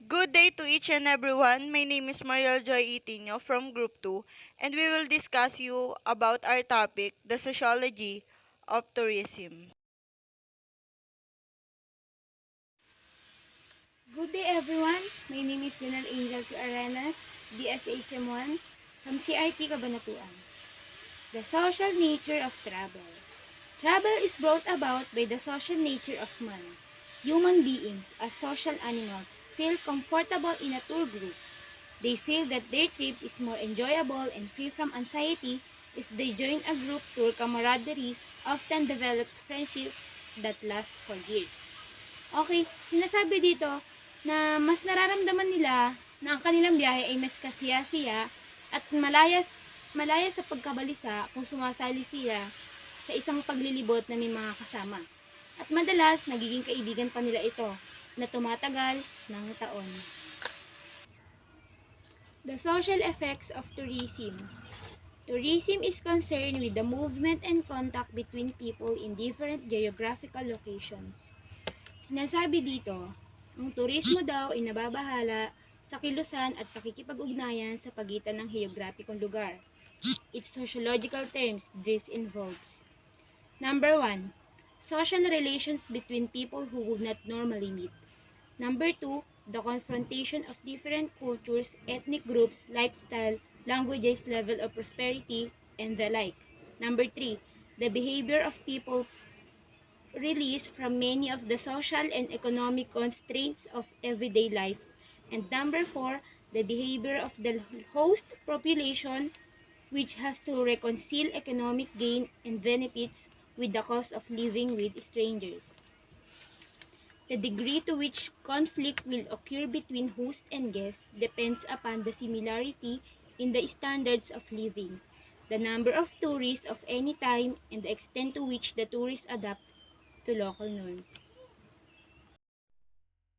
Good day to each and everyone. My name is Mariel Joy Itinho from Group 2, and we will discuss you about our topic, the sociology of tourism. Good day everyone. My name is Leonard Angel Arenas, DSHM1 from CRT Cabanatuan. The social nature of travel. Travel is brought about by the social nature of man. Human beings, as social animals, feel comfortable in a tour group. They feel that their trip is more enjoyable and free from anxiety if they join a group tour. Camaraderie often develops friendships that last for years. Okay, sinasabi dito na mas nararamdaman nila na ang kanilang biyahe ay mas kasiya-siya at malaya, malaya sa pagkabalisa kung sumasali sila sa isang paglilibot na may mga kasama. At madalas, nagiging kaibigan pa nila ito na tumatagal ng taon. The social effects of tourism. Tourism is concerned with the movement and contact between people in different geographical locations. Sinasabi dito, ang turismo daw ay nababahala sa kilusan at pakikipag-ugnayan sa pagitan ng heograpikong lugar. Its sociological terms this involves. Number 1. Social relations between people who would not normally meet. Number 2. The confrontation of different cultures, ethnic groups, lifestyle, languages, level of prosperity, and the like. Number 3. The behavior of people released from many of the social and economic constraints of everyday life. And number 4, the behavior of the host population, which has to reconcile economic gain and benefits with the cost of living with strangers. The degree to which conflict will occur between host and guest depends upon the similarity in the standards of living, the number of tourists of any time, and the extent to which the tourists adapt to local norms.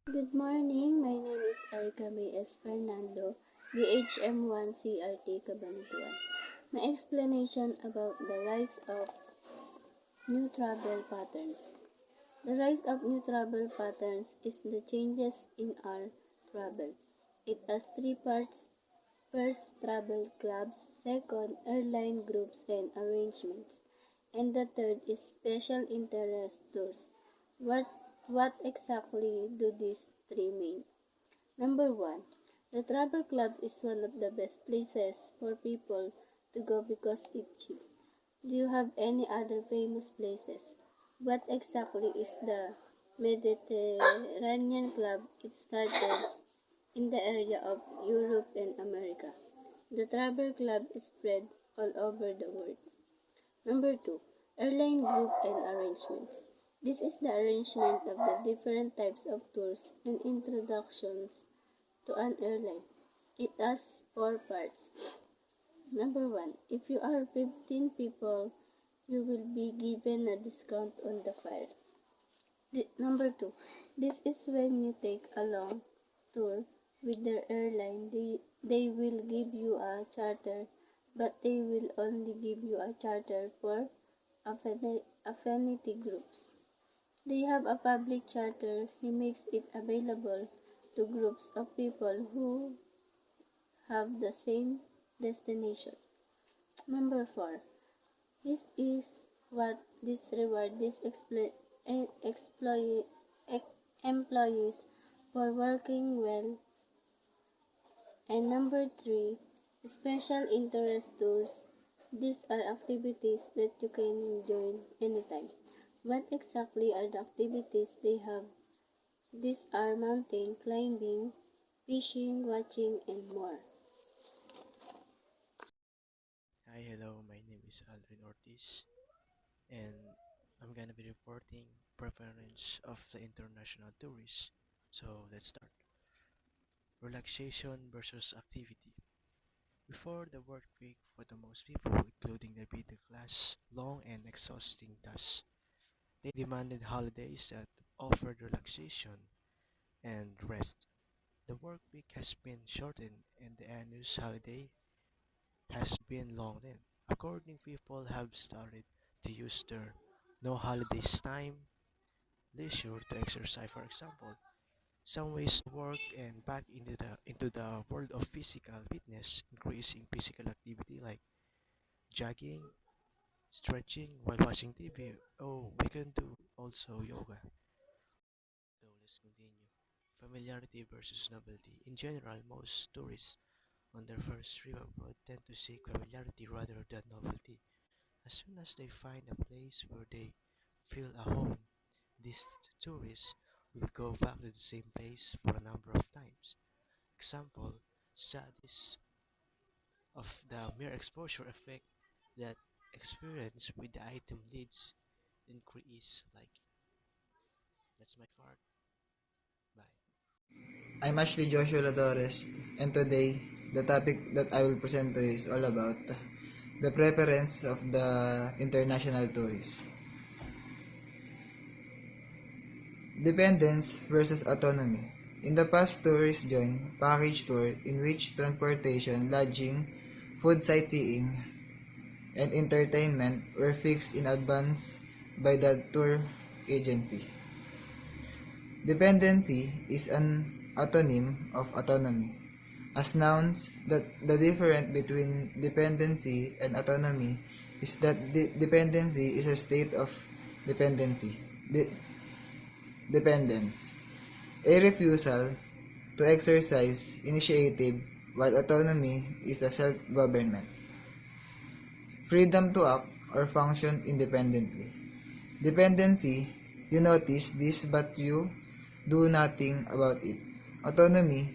Good morning. My name is Erica May S. Fernando, BHM1 CRT Cabanatuan. My explanation about the rise of new travel patterns. The rise of new travel patterns is the changes in our travel. It has three parts. First, travel clubs. Second, airline groups and arrangements. And the third is special interest tours. What what exactly do these three mean? Number one, the travel club is one of the best places for people to go because it's cheap. Do you have any other famous places? What exactly is the Mediterranean Club? It started in the area of Europe and America. The travel club is spread all over the world. Number 2. Airline group and arrangements. This is the arrangement of the different types of tours and introductions to an airline. It has four parts. Number 1. If you are 15 people, you will be given a discount on the fare. Number 2. This is when you take a long tour with the airline. They will give you a charter, but they will only give you a charter for affinity groups. They have a public charter. He makes it available to groups of people who have the same destination. Number 4. This is what this reward this employees for working well. And number 3, special interest tours. These are activities that you can join anytime. What exactly are the activities they have? These are mountain climbing, fishing, watching, and more. Hi, hello, my name is Aldrin Ortiz, and I'm gonna be reporting preference of the international tourists. So let's start. Relaxation versus activity. Before the work week for the most people, including the middle class, long and exhausting tasks, they demanded holidays that offered relaxation and rest. The work week has been shortened and the annual holiday has been lengthened. According people have started to use their no holidays time leisure to exercise, for example, Some ways to work and back into the world of physical fitness, increasing physical activity like jogging, stretching while watching TV. Oh, we can do also yoga. So let's continue. Familiarity versus novelty. In general, most tourists on their first trip abroad tend to seek familiarity rather than novelty. As soon as they find a place where they feel at home, these tourists will go back to the same place for a number of times. Example, studies of the mere exposure effect that experience with the item leads increase like that's my part. Bye. I'm Ashley Joshua Ladores, and today the topic that I will present to you is all about the preference of the international tourist. Dependence versus autonomy. In the past, tourists joined package tour in which transportation, lodging, food sightseeing, and entertainment were fixed in advance by the tour agency. Dependency is an autonym of autonomy. As nouns, the difference between dependency and autonomy is that dependency is a state of dependency. De- dependence. A refusal to exercise initiative while autonomy is the self-government. Freedom to act or function independently. Dependency, you notice this but you do nothing about it. Autonomy,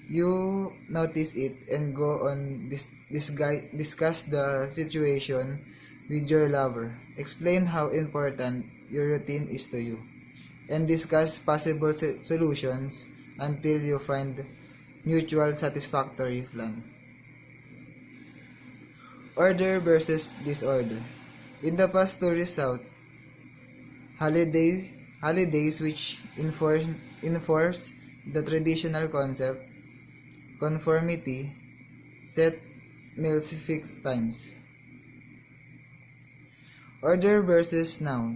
you notice it and go on discuss the situation with your lover. Explain how important your routine is to you. And discuss possible solutions until you find mutual satisfactory plan. Order versus disorder. In the past tourist south, holidays holidays which enforce the traditional concept, conformity, set meals fixed times. Order versus now.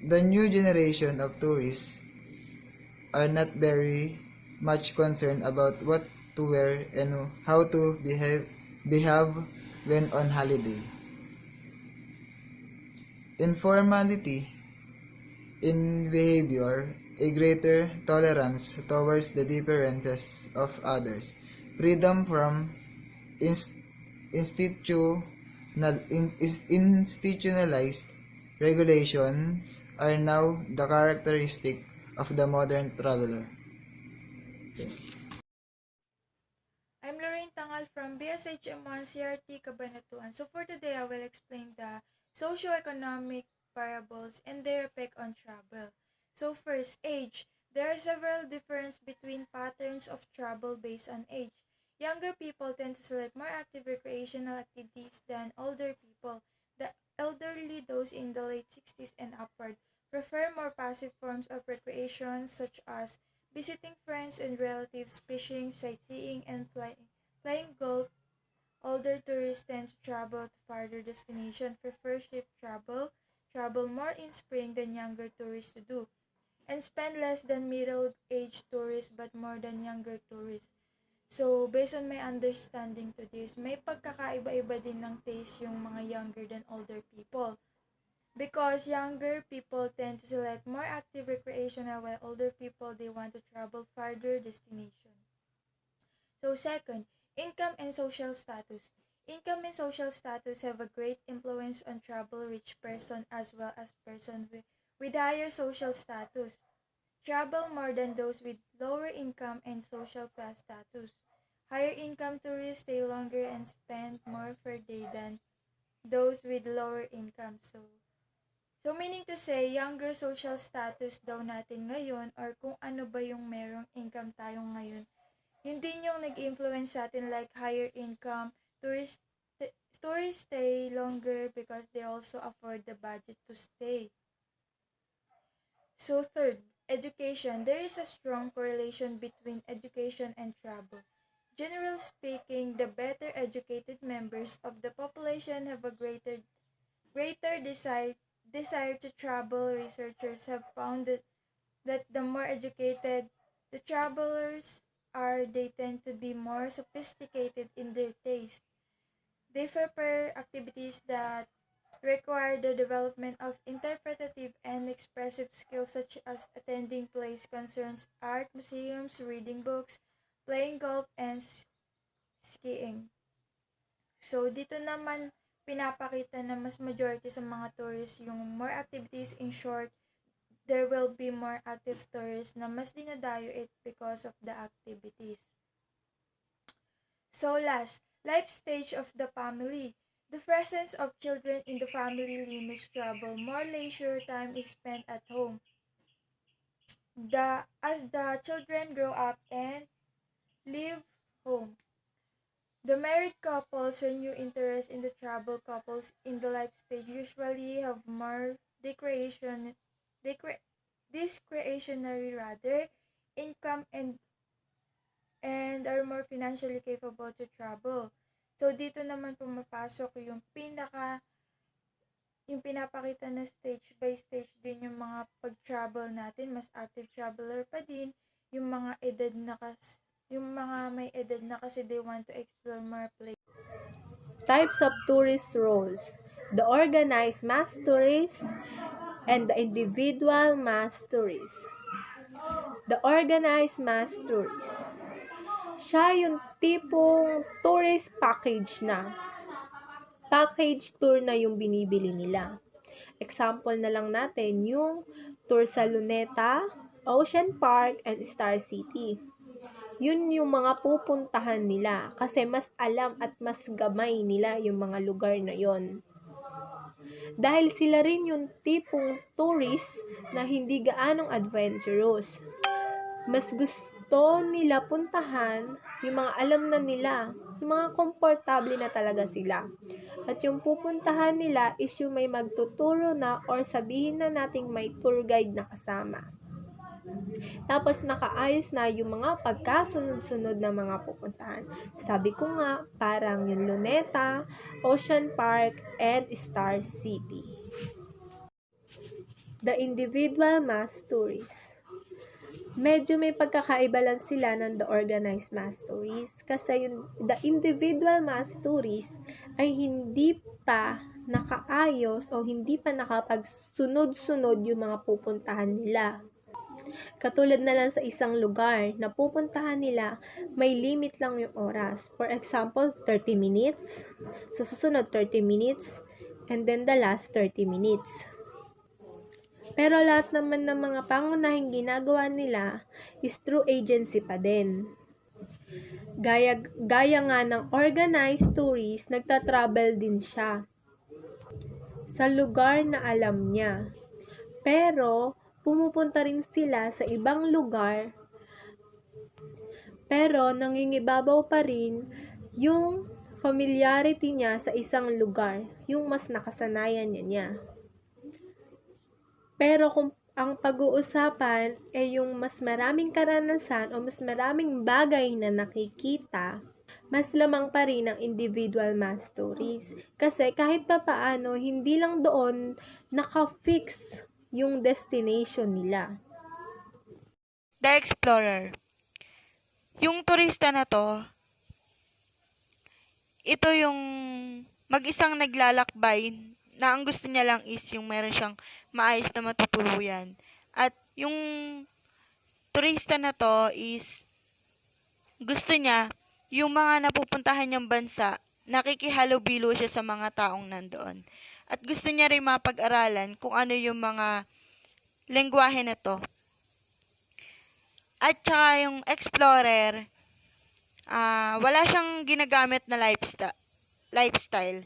The new generation of tourists are not very much concerned about what to wear and how to behave when on holiday. Informality in behavior, a greater tolerance towards the differences of others, freedom from inst- institutional, institutionalized regulations are now the characteristic of the modern traveler. I'm Lorraine Tangal from BSHM1 CRT Cabanatuan. So for today, I will explain the socio-economic variables and their effect on travel. So first, age. There are several differences between patterns of travel based on age. Younger people tend to select more active recreational activities than older people. The elderly, those in the late 60s and upward, prefer more passive forms of recreation such as visiting friends and relatives, fishing, sightseeing, and playing golf. Older tourists tend to travel to farther destinations, prefer ship travel more in spring than younger tourists to do, and spend less than middle-aged tourists but more than younger tourists. So, based on my understanding to this, may pagkakaiba-iba din ng taste yung mga younger than older people. Because younger people tend to select more active recreational while older people they want to travel farther destination. So second, income and social status. Income and social status have a great influence on travel rich person as well as person with higher social status. Travel more than those with lower income and social class status. Higher income tourists stay longer and spend more per day than those with lower income. So meaning to say, younger social status daw natin ngayon or kung ano ba yung merong income tayo ngayon, yun din yung nag-influence sa atin like higher income, tourists, tourists stay longer because they also afford the budget to stay. So third, education. There is a strong correlation between education and travel. Generally speaking, the better educated members of the population have a greater desire to travel. Researchers have found that that the more educated the travelers are, they tend to be more sophisticated in their taste. They prepare activities that require the development of interpretative and expressive skills such as attending plays, concerts, art museums, reading books, playing golf, and skiing. So, dito naman pinapakita na mas majority sa mga tourists yung more activities. In short, there will be more active tourists na mas dinadayo it because of the activities. So last, life stage of the family. The presence of children in the family limits travel. More leisure time is spent at home. As the children grow up and leave home. The married couples renew interest in the travel. Couples in the life stage usually have more discretionary rather income and are more financially capable to travel. So dito naman pumapasok yung pinapakita na stage by stage din yung mga pag-travel natin, mas active traveler pa din yung mga may edad na kasi they want to explore more places. Types of tourist roles: the organized mass tourist and the individual mass tourist. The organized mass tourist, siya yung tipong tourist package na. Package tour na yung binibili nila. Example na lang natin yung tour sa Luneta, Ocean Park, and Star City. Yun yung mga pupuntahan nila kasi mas alam at mas gamay nila yung mga lugar na yon. Dahil sila rin yung tipong tourist na hindi gaanong adventurous. Mas gusto nila puntahan yung mga alam na nila, yung mga komportable na talaga sila. At yung pupuntahan nila is yung may magtuturo na or sabihin na nating may tour guide na kasama. Tapos nakaayos na yung mga pagkasunod-sunod na mga pupuntahan. Sabi ko nga, parang yung Luneta, Ocean Park, and Star City. The individual mass tourists. Medyo may pagkakaiba lang sila ng the organized mass tourists kasi yung the individual mass tourists ay hindi pa nakaayos o hindi pa nakapagsunod-sunod yung mga pupuntahan nila. Katulad na lang sa isang lugar na pupuntahan nila, may limit lang yung oras. For example, 30 minutes. Sa susunod, 30 minutes. And then the last 30 minutes. Pero lahat naman ng mga pangunahing ginagawa nila is through agency pa din. Gaya nga ng organized tourist, nagta-travel din siya sa lugar na alam niya. Pero, pumupunta rin sila sa ibang lugar, pero nangingibabaw pa rin yung familiarity niya sa isang lugar, yung mas nakasanayan niya. Pero kung ang pag-uusapan ay yung mas maraming karanasan o mas maraming bagay na nakikita, mas lamang pa rin ang individual mass stories. Kasi kahit pa paano, hindi lang doon naka-fix yung destination nila. The Explorer. Yung turista na to, ito yung mag-isang naglalakbay na ang gusto niya lang is yung meron siyang maayos na matutuluyan. At yung turista na to is gusto niya yung mga napupuntahan niyang bansa, nakikihalubilo siya sa mga taong nandoon. At gusto niya rin mapag-aralan kung ano yung mga lengguwahe na to. At saka yung explorer, wala siyang ginagamit na lifestyle.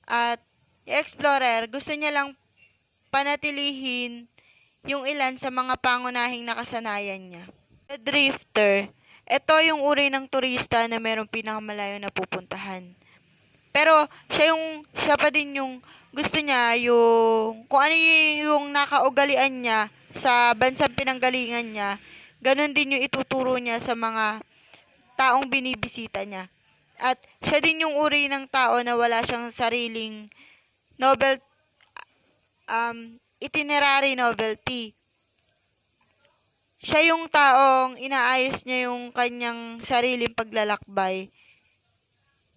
At yung explorer, gusto niya lang panatilihin yung ilan sa mga pangunahing nakasanayan niya. The drifter, ito yung uri ng turista na merong pinakamalayo na pupuntahan. Pero siya pa din yung gusto niya yung kung ano yung nakaugalian niya sa bansang pinanggalingan niya, ganun din yung ituturo niya sa mga taong binibisita niya. At siya din yung uri ng tao na wala siyang sariling itinerary novelty. Siya yung taong inaayos niya yung kanyang sariling paglalakbay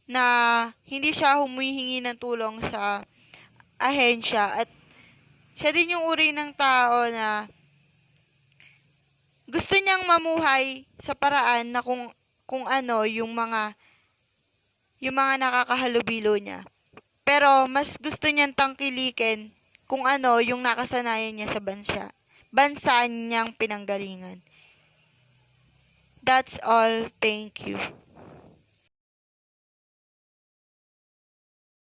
na hindi siya humihingi ng tulong sa ahensya at siya din yung uri ng tao na gusto niyang mamuhay sa paraan na kung ano yung mga nakakahalubilo niya. Pero mas gusto niyang tangkilikin kung ano yung nakasanayan niya sa bansa niyang pinanggalingan. That's all. Thank you.